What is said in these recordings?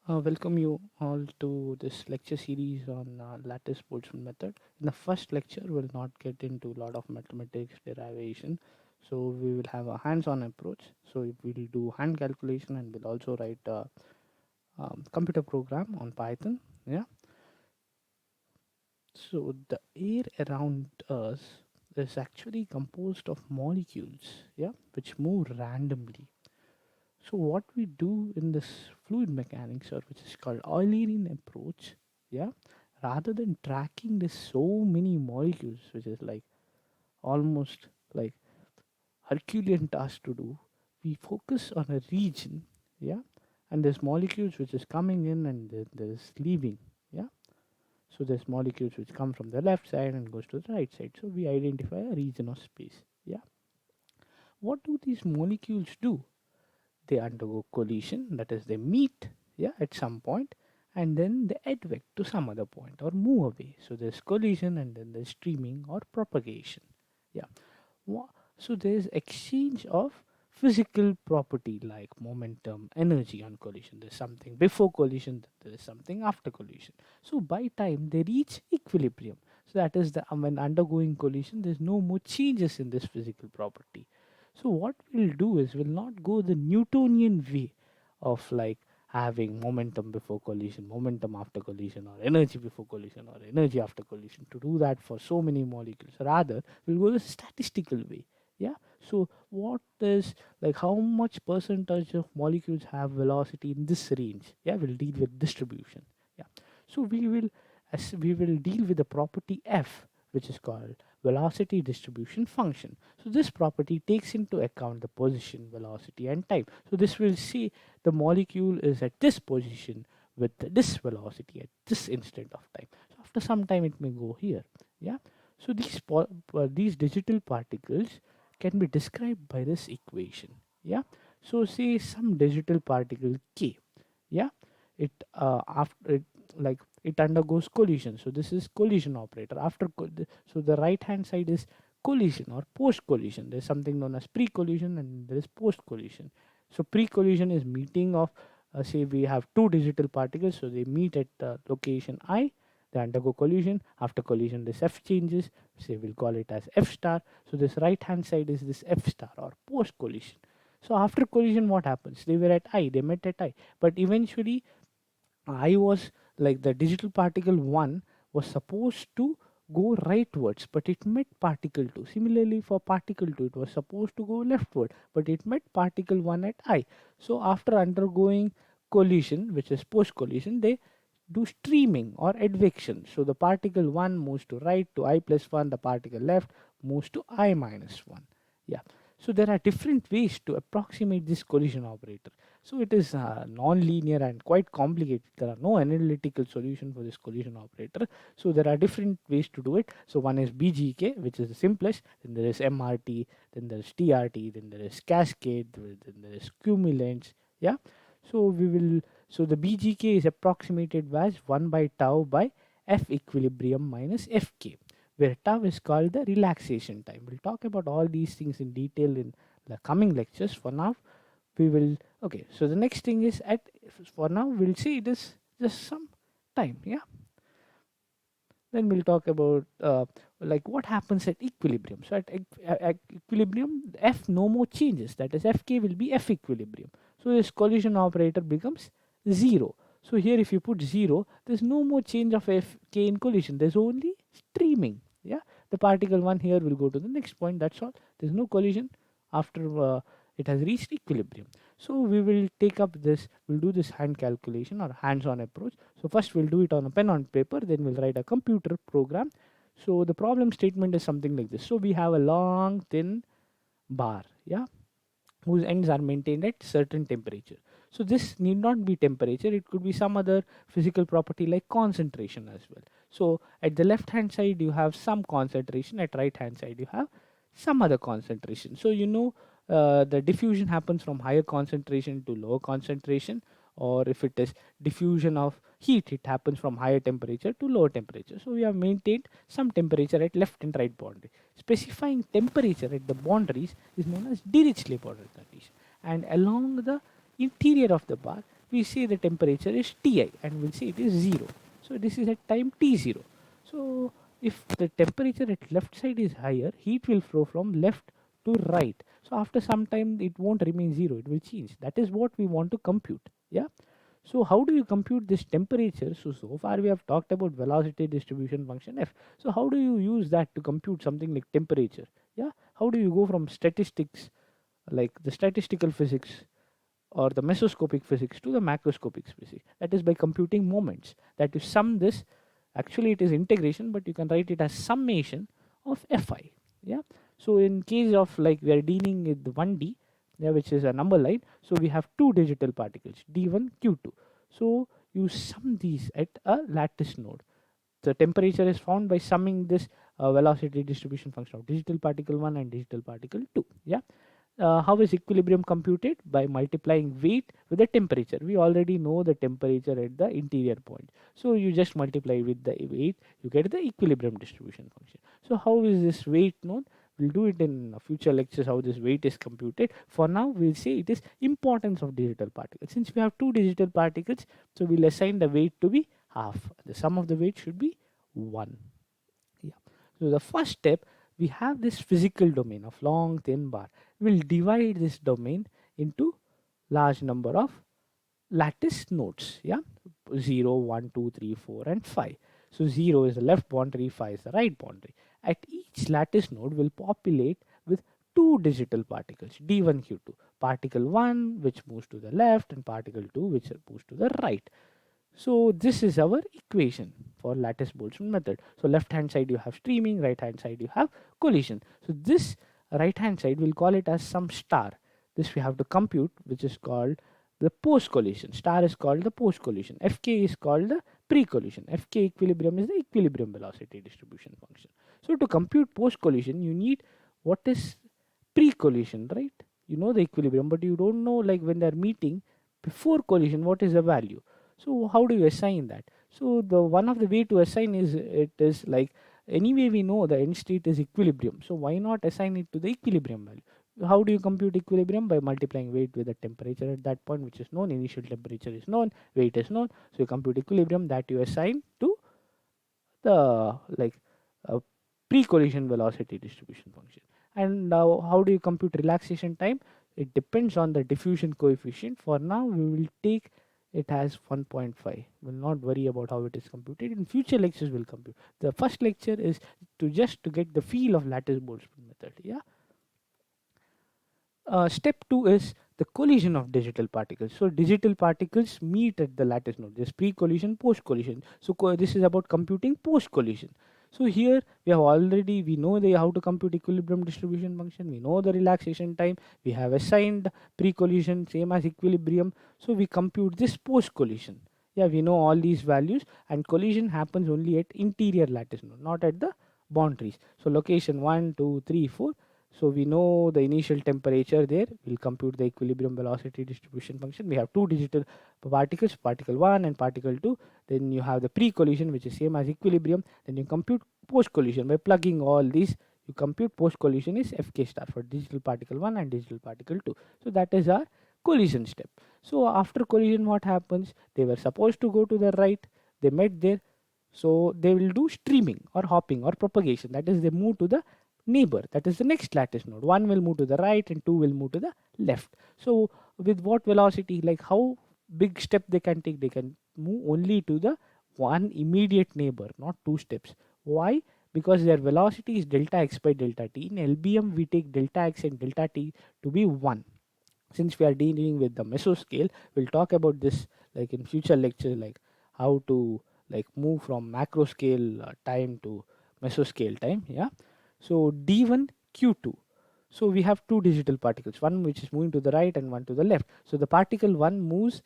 Welcome you all to this lecture series on lattice Boltzmann method. In the first lecture, we'll not get into a lot of mathematics derivation. So we will have a hands-on approach. So we'll do hand calculation and we'll also write a computer program on Python. Yeah. So the air around us is actually composed of molecules. Yeah, which move randomly. So what we do in this fluid mechanics, or which is called Eulerian approach, yeah, rather than tracking this so many molecules, which is like almost like Herculean task to do, we focus on a region, yeah, and there's molecules which is coming in and there's leaving, yeah. So there's molecules which come from the left side and goes to the right side. So we identify a region of space, yeah. What do these molecules do? They undergo collision, that is they meet, yeah, at some point, and then they advect to some other point or move away. So there's collision and then there's streaming or propagation. Yeah. So there's exchange of physical property like momentum, energy on collision. There's something before collision, there is something after collision. So by time they reach equilibrium. So that is the when undergoing collision, there's no more changes in this physical property. So what we'll do is we'll not go the Newtonian way of like having momentum before collision, momentum after collision, or energy before collision, or energy after collision. To do that for so many molecules, rather we'll go the statistical way. Yeah. So what is like how much percentage of molecules have velocity in this range? Yeah, we'll deal with distribution. Yeah. So we will deal with the property f, which is called velocity distribution function. So this property takes into account the position, velocity, and time. So this will say the molecule is at this position with this velocity at this instant of time. So after some time, it may go here. Yeah. So these digital particles can be described by this equation. Yeah. So say some digital particle k. Yeah. It after it like it undergoes collision. So this is collision operator. So the right hand side is collision or post collision. There's something known as pre collision and there is post collision. So pre collision is meeting of say we have two digital particles. So they meet at location I. They undergo collision. After collision, this F changes. Say we'll call it as F star. So this right hand side is this F star or post collision. So after collision, what happens? They were at I. They met at I. But eventually I was like the digital particle 1 was supposed to go rightwards, but it met particle 2. Similarly, for particle 2, it was supposed to go leftward, but it met particle 1 at I. So, after undergoing collision, which is post collision, they do streaming or advection. So, the particle 1 moves to right to I plus 1, the particle left moves to I minus 1. Yeah. So, there are different ways to approximate this collision operator. So it is non-linear and quite complicated. There are no analytical solution for this collision operator. So there are different ways to do it. So one is BGK, which is the simplest. Then there is MRT. Then there is TRT. Then there is cascade. Then there is cumulants. Yeah. So we will. So the BGK is approximated as 1 by tau by F equilibrium minus Fk, where tau is called the relaxation time. We'll talk about all these things in detail in the coming lectures. For now, we will okay. So the next thing is at for now we'll see it is just some time. Yeah. Then we'll talk about like what happens at equilibrium. So at equilibrium, F no more changes. That is, Fk will be F equilibrium. So this collision operator becomes 0. So here, if you put 0, there's no more change of Fk in collision. There's only streaming. Yeah, the particle 1 here will go to the next point. That's all. There's no collision after it has reached equilibrium. So we will take up this. We'll do this hand calculation or hands-on approach. So first we'll do it on a pen on paper, then we'll write a computer program. So the problem statement is something like this. So we have a long thin bar, yeah, whose ends are maintained at certain temperature. So this need not be temperature, it could be some other physical property like concentration as well. So at the left hand side you have some concentration, at right hand side you have some other concentration. So the diffusion happens from higher concentration to lower concentration, or if it is diffusion of heat, it happens from higher temperature to lower temperature. So we have maintained some temperature at left and right boundary. Specifying temperature at the boundaries is known as Dirichlet boundary condition, and along the interior of the bar we say the temperature is Ti and we'll say it is 0. So this is at time T0. So if the temperature at left side is higher, heat will flow from left to right. So after some time it won't remain 0, it will change. That is what we want to compute. Yeah. So how do you compute this temperature? So far we have talked about velocity distribution function f. So how do you use that to compute something like temperature? Yeah. How do you go from statistics, like the statistical physics or the mesoscopic physics, to the macroscopic physics? That is by computing moments. That you sum this, actually it is integration, but you can write it as summation of fi. Yeah. So in case of, like, we are dealing with 1D, yeah, which is a number line, so we have two digital particles d1 q2. So you sum these at a lattice node. The temperature is found by summing this velocity distribution function of digital particle 1 and digital particle 2. Yeah. How is equilibrium computed? By multiplying weight with the temperature. We already know the temperature at the interior point, so you just multiply with the weight, you get the equilibrium distribution function. So how is this weight known? We'll do it in future lectures, how this weight is computed. For now we'll say it is importance of digital particles. Since we have two digital particles, so we'll assign the weight to be half. The sum of the weight should be 1. Yeah. So the first step, we have this physical domain of long thin bar. We'll divide this domain into large number of lattice nodes. Yeah. 0, 1, 2, 3, 4 and 5. So 0 is the left boundary, 5 is the right boundary. At each lattice node will populate with two digital particles d1 q2, particle 1 which moves to the left and particle 2 which moves to the right. So this is our equation for lattice Boltzmann method. So left hand side you have streaming, right hand side you have collision. So this right hand side we'll call it as some star. This we have to compute, which is called the post collision. Star is called the post collision. Fk is called the pre collision. Fk equilibrium is the equilibrium velocity distribution function. So to compute post collision, you need what is pre collision, right? You know the equilibrium, but you don't know, like, when they're meeting before collision, what is the value. So how do you assign that? So the one of the way to assign is, it is like, anyway we know the end state is equilibrium, so why not assign it to the equilibrium value? How do you compute equilibrium? By multiplying weight with the temperature at that point, which is known. Initial temperature is known, weight is known, so you compute equilibrium, that you assign to the, like, uh, pre-collision velocity distribution function. And now how do you compute relaxation time? It depends on the diffusion coefficient. For now we will take it as 1.5. We'll not worry about how it is computed. In future lectures we'll compute. The first lecture is to get the feel of lattice Boltzmann method. Yeah. Step 2 is the collision of digital particles. So digital particles meet at the lattice node. There's pre-collision, post-collision. So this is about computing post-collision. So here we know how to compute equilibrium distribution function. We know the relaxation time. We have assigned pre-collision same as equilibrium. So we compute this post-collision. Yeah, we know all these values, and collision happens only at interior lattice node, not at the boundaries. So location 1, 2, 3, 4. So we know the initial temperature there. We'll compute the equilibrium velocity distribution function. We have two digital particles, particle 1 and particle 2. Then you have the pre-collision, which is same as equilibrium. Then you compute post-collision. By plugging all these, you compute post-collision is Fk star for digital particle 1 and digital particle 2. So that is our collision step. So after collision, what happens? They were supposed to go to the right. They met there. So they will do streaming or hopping or propagation. That is, they move to the neighbor, that is the next lattice node. One will move to the right and two will move to the left. So with what velocity, like how big step they can take? They can move only to the one immediate neighbor, not two steps. Why? Because their velocity is delta x by delta t. In LBM we take delta x and delta t to be 1. Since we are dealing with the mesoscale, we'll talk about this, like, in future lectures, like how to, like, move from macro scale time to mesoscale time. Yeah. So d1 q2. So we have two digital particles, one which is moving to the right and one to the left. So the particle 1 moves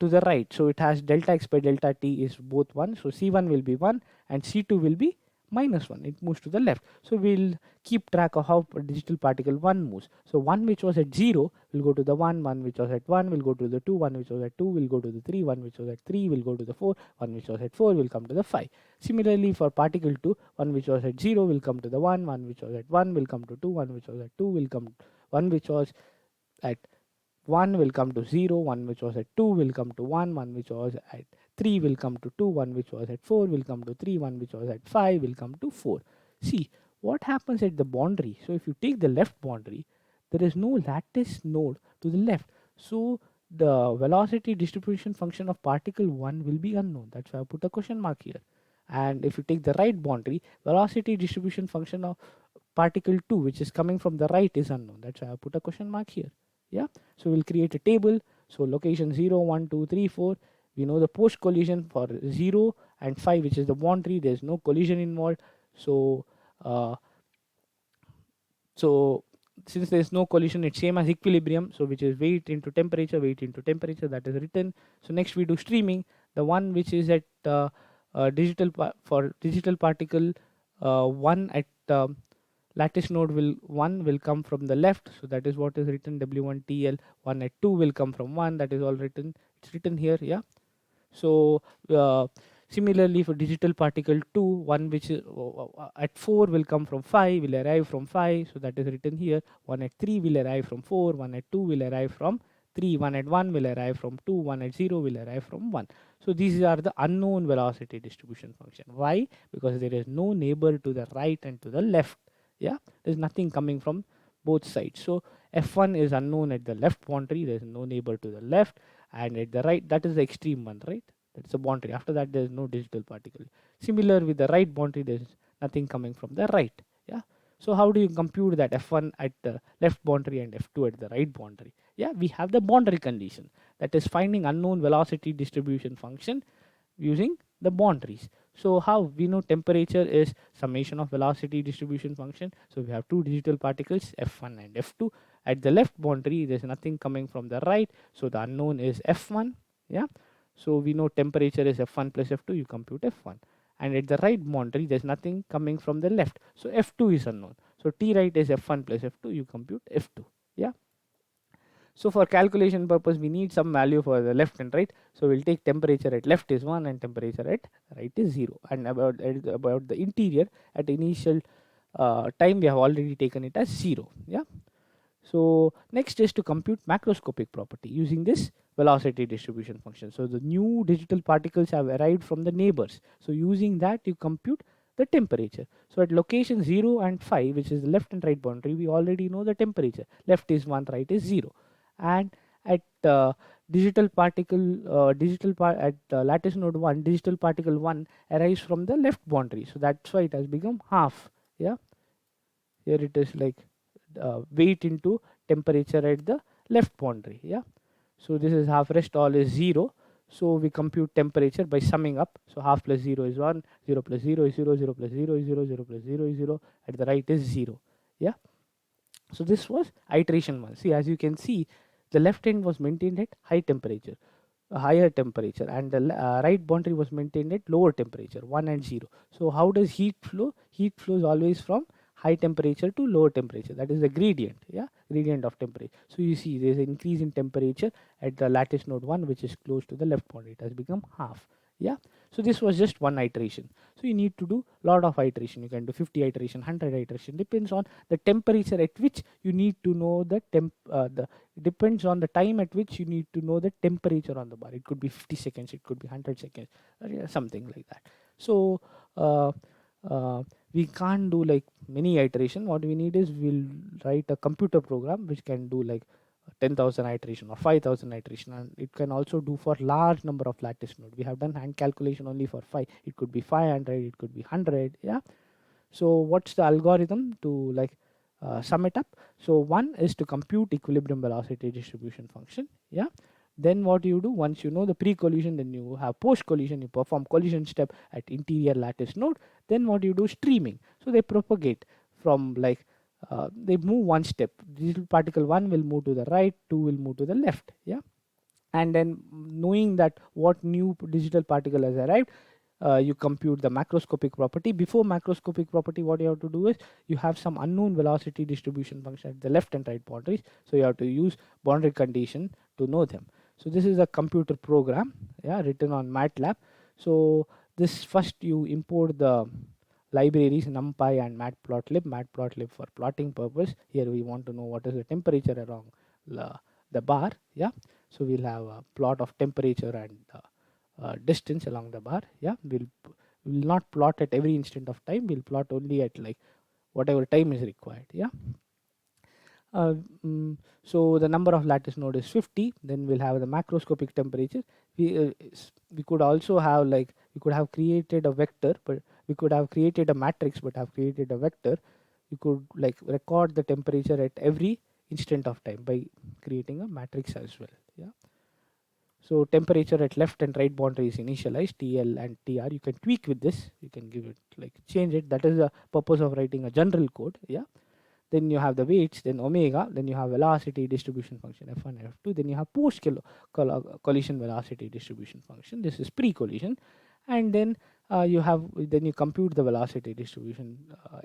to the right, so it has delta x by delta t is both 1. So c1 will be 1 and c2 will be -1. It moves to the left. So we'll keep track of how digital particle 1 moves. So 1 which was at 0 will go to the 1, 1 which was at 1 will go to the 2, 1 which was at 2 will go to the 3, 1 which was at 3 will go to the 4, 1 which was at 4 will come to the 5. Similarly for particle 2, 1 which was at 0 will come to the 1, 1 which was at 1 will come to 2, 1 which was at 2 will come, 1 which was at 1 will come to 0, 1 which was at 2 will come to 1, 1 which was at 3 will come to 2, 1 which was at 4 will come to 3, 1 which was at 5 will come to 4. See what happens at the boundary. So if you take the left boundary, there is no lattice node to the left. So the velocity distribution function of particle 1 will be unknown. That's why I put a question mark here. And if you take the right boundary, velocity distribution function of particle 2 which is coming from the right is unknown. That's why I put a question mark here. Yeah, so we'll create a table. So location 0, 1, 2, 3, 4. We know the post collision for 0 and 5 which is the boundary. There's no collision involved. So uh, so since there is no collision, it's same as equilibrium. So which is weight into temperature, that is written. So next we do streaming. The one which is at for digital particle 1 at lattice node 1 will come from the left. So that is what is written, W1 TL. 1 at 2 will come from 1. That is all written. It's written here. Yeah. So similarly for digital particle 2, 1 which is at 4 will come from 5, will arrive from 5. So that is written here. 1 at 3 will arrive from 4, 1 at 2 will arrive from 3, 1 at 1 will arrive from 2, 1 at 0 will arrive from 1. So these are the unknown velocity distribution function. Why? Because there is no neighbor to the right and to the left. Yeah, there's nothing coming from both sides. So F1 is unknown at the left boundary, there's no neighbor to the left, and at the right, that is the extreme one, right? That's the boundary. After that, there's no digital particle. Similar with the right boundary, there's nothing coming from the right. Yeah. So how do you compute that F1 at the left boundary and F2 at the right boundary? Yeah, we have the boundary condition, that is finding unknown velocity distribution function using the boundaries. So how we know temperature is summation of velocity distribution function. So we have two digital particles F1 and F2. At the left boundary, there's nothing coming from the right. So the unknown is F1. Yeah. So we know temperature is F1 plus F2. You compute F1. And at the right boundary, there's nothing coming from the left. So F2 is unknown. So T right is F1 plus F2. You compute F2. Yeah. So for calculation purpose, we need some value for the left and right. So we'll take temperature at left is 1 and temperature at right is 0. And about the interior, at initial time, we have already taken it as 0. Yeah. So next is to compute macroscopic property using this velocity distribution function. So the new digital particles have arrived from the neighbors. So using that, you compute the temperature. So at location 0 and 5, which is the left and right boundary, we already know the temperature. Left is 1, right is 0. And at digital particle at lattice node 1, digital particle 1 arrives from the left boundary. So that's why it has become half. Yeah. Here it is like weight into temperature at the left boundary. Yeah. So this is half, rest all is 0. So we compute temperature by summing up. So half plus 0 is 1, 0 plus 0 is 0, 0 plus 0 is 0, 0 plus 0 is 0. At the right is 0. Yeah. So this was iteration 1. See, as you can see, the left end was maintained at high temperature, a higher temperature, and the right boundary was maintained at lower temperature, 1 and 0. So how does heat flow? Heat flows always from high temperature to lower temperature. That is the gradient. Yeah, gradient of temperature. So you see there is an increase in temperature at the lattice node 1, which is close to the left boundary. It has become half. Yeah. So this was just one iteration. So you need to do lot of iteration. You can do 50 iteration, 100 iteration. Depends on the temperature at which you need to know the depends on the time at which you need to know the temperature on the bar. It could be 50 seconds, it could be 100 seconds, or something like that. So we can't do like many iteration. What we need is we'll write a computer program which can do like 10,000 iteration or 5,000 iteration, and it can also do for large number of lattice node. We have done hand calculation only for 5. It could be 500, it could be 100. Yeah. So what's the algorithm to like sum it up? So one is to compute equilibrium velocity distribution function. Yeah. Then what you do, once you know the pre-collision, then you have post-collision, you perform collision step at interior lattice node. Then what you do, streaming. So they propagate from like they move one step. Digital particle 1 will move to the right, 2 will move to the left. Yeah. And then knowing that what new digital particle has arrived, you compute the macroscopic property. Before macroscopic property, what you have to do is you have some unknown velocity distribution function at the left and right boundaries. So you have to use boundary condition to know them. So this is a computer program, yeah, written on MATLAB. So this first you import the libraries NumPy and Matplotlib. Matplotlib for plotting purpose. Here we want to know what is the temperature along the bar. Yeah, so we'll have a plot of temperature and distance along the bar. Yeah, we'll not plot at every instant of time. We'll plot only at like whatever time is required. Yeah. uh, mm, so the number of lattice node is 50. Then we'll have the macroscopic temperature. We could also have like we could have created a vector, but we could have created a matrix, but have created a vector. You could like record the temperature at every instant of time by creating a matrix as well. Yeah. So temperature at left and right boundary is initialized, TL and TR. You can tweak with this. You can give it like change it. That is the purpose of writing a general code. Yeah. Then you have the weights, then omega, then you have velocity distribution function F1 and F2, then you have post collision velocity distribution function. This is pre-collision, and then you compute the velocity distribution,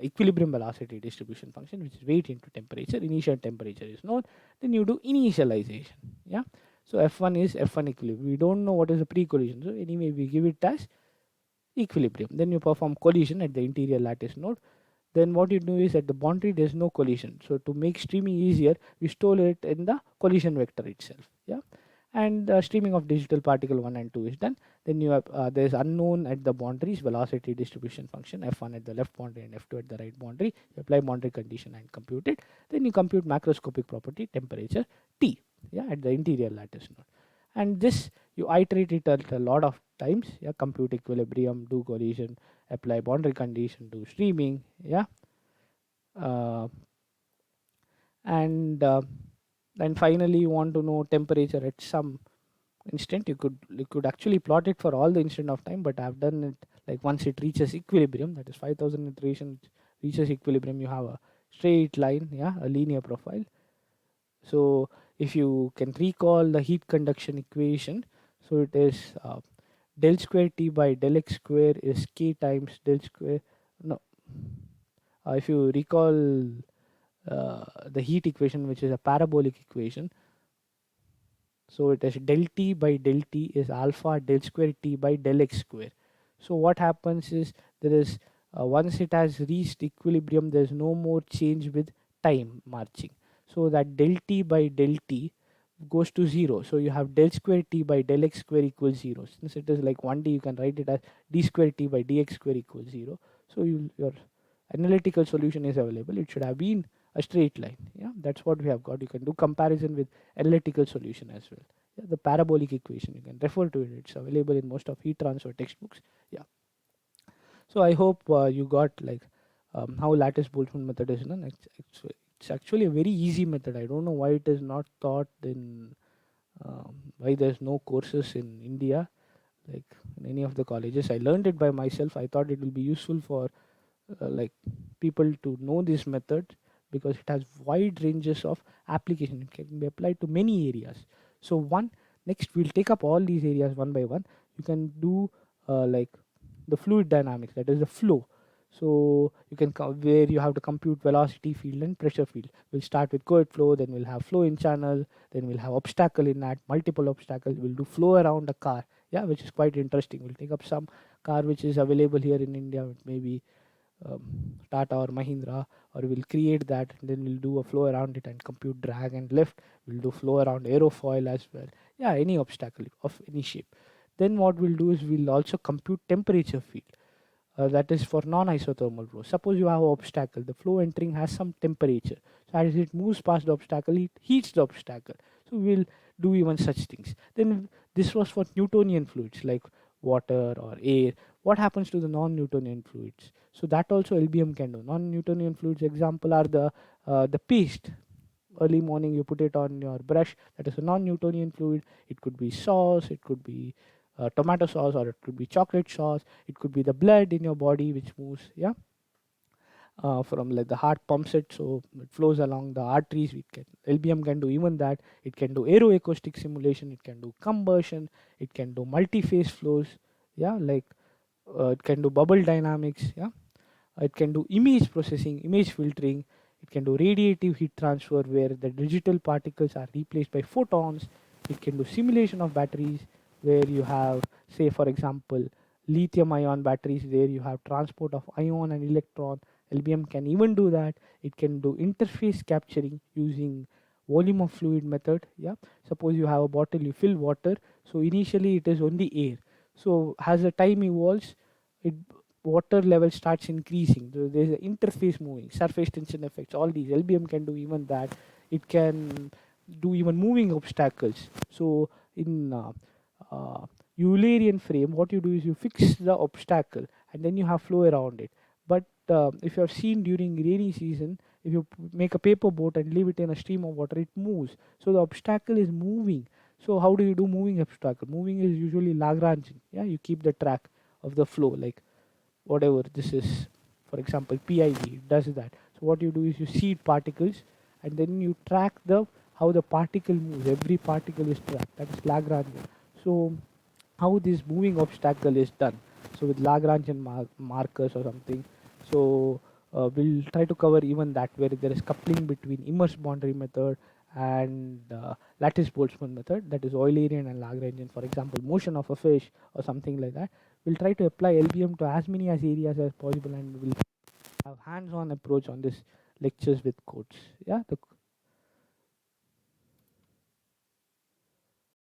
equilibrium velocity distribution function, which is weight into temperature. Initial temperature is known. Then you do initialization. Yeah. So F1 is F1 equilibrium. We don't know what is the pre-collision. So anyway, we give it as equilibrium. Then you perform collision at the interior lattice node. Then what you do is at the boundary there's no collision. So to make streaming easier, we store it in the collision vector itself. Yeah, and streaming of digital particle 1 and 2 is done. Then you have there's unknown at the boundaries velocity distribution function F1 at the left boundary and F2 at the right boundary. You apply boundary condition and compute it. Then you compute macroscopic property temperature T. Yeah, at the interior lattice node, and this you iterate it a lot of times. Yeah, compute equilibrium, do collision, apply boundary condition, do streaming. Yeah, uh, and then finally you want to know temperature at some instant. You could actually plot it for all the instant of time, but I've done it like once it reaches equilibrium, that is 5000 iterations reaches equilibrium, you have a straight line. Yeah, a linear profile. So if you can recall the heat conduction equation, so it is del square T by del x square is K times del square. No, if you recall the heat equation, which is a parabolic equation, so it is del T by del T is alpha del square T by del x square. So what happens is there is once it has reached equilibrium, there is no more change with time marching. So that del T by del T goes to 0. So you have del square T by del x square equals 0. Since it is like 1D, you can write it as d square T by dx square equals 0. So your analytical solution is available. It should have been a straight line. Yeah, that's what we have got. You can do comparison with analytical solution as well. Yeah, the parabolic equation, you can refer to it. It's available in most of heat transfer textbooks. Yeah. So I hope you got like how lattice Boltzmann method is done. It's actually a very easy method. I don't know why it is not taught in why there's no courses in India like in any of the colleges. I learned it by myself. I thought it will be useful for like people to know this method because it has wide ranges of application. It can be applied to many areas. So next we'll take up all these areas one by one. You can do like the fluid dynamics, that is the flow. So you can where you have to compute velocity field and pressure field. We'll start with coed flow, then we'll have flow in channel, then we'll have obstacle in that, multiple obstacles. We'll do flow around a car, yeah, which is quite interesting. We'll take up some car which is available here in India, maybe Tata or Mahindra, or we'll create that, and then we'll do a flow around it and compute drag and lift. We'll do flow around aerofoil as well. Yeah, any obstacle of any shape. Then what we'll do is we'll also compute temperature field. That is for non-isothermal flow. Suppose you have an obstacle, the flow entering has some temperature. So as it moves past the obstacle, it heats the obstacle. So we'll do even such things. Then this was for Newtonian fluids like water or air. What happens to the non-Newtonian fluids? So that also LBM can do. Non-Newtonian fluids example are the paste. Early morning you put it on your brush. That is a non-Newtonian fluid. It could be sauce. It could be tomato sauce, or it could be chocolate sauce. It could be the blood in your body which moves. Yeah, from like the heart pumps it, so it flows along the arteries. LBM can do even that. It can do aeroacoustic simulation. It can do combustion. It can do multi-phase flows. Yeah, like it can do bubble dynamics. Yeah, it can do image processing, image filtering. It can do radiative heat transfer where the digital particles are replaced by photons. It can do simulation of batteries where you have, say, for example, lithium ion batteries where you have transport of ion and electron. LBM can even do that. It can do interface capturing using volume of fluid method. Yeah, suppose you have a bottle, you fill water, so initially it is only air. So as the time evolves, it water level starts increasing. There's an interface moving, surface tension effects, all these. LBM can do even that. It can do even moving obstacles. So in uh, Eulerian frame, what you do is you fix the obstacle and then you have flow around it. But if you have seen during rainy season, if you make a paper boat and leave it in a stream of water, it moves. So the obstacle is moving. So how do you do moving obstacle? Moving is usually Lagrangian. Yeah, you keep the track of the flow, like whatever this is. For example, PIV does that. So what you do is you seed particles, and then you track the how the particle moves. Every particle is tracked. That is Lagrangian. So how this moving obstacle is done. So with Lagrangian markers or something. So we'll try to cover even that, where there is coupling between immerse boundary method and lattice Boltzmann method, that is Eulerian and Lagrangian. For example, motion of a fish or something like that. We'll try to apply LBM to as many as areas as possible, and we'll have hands-on approach on this lectures with codes. Yeah,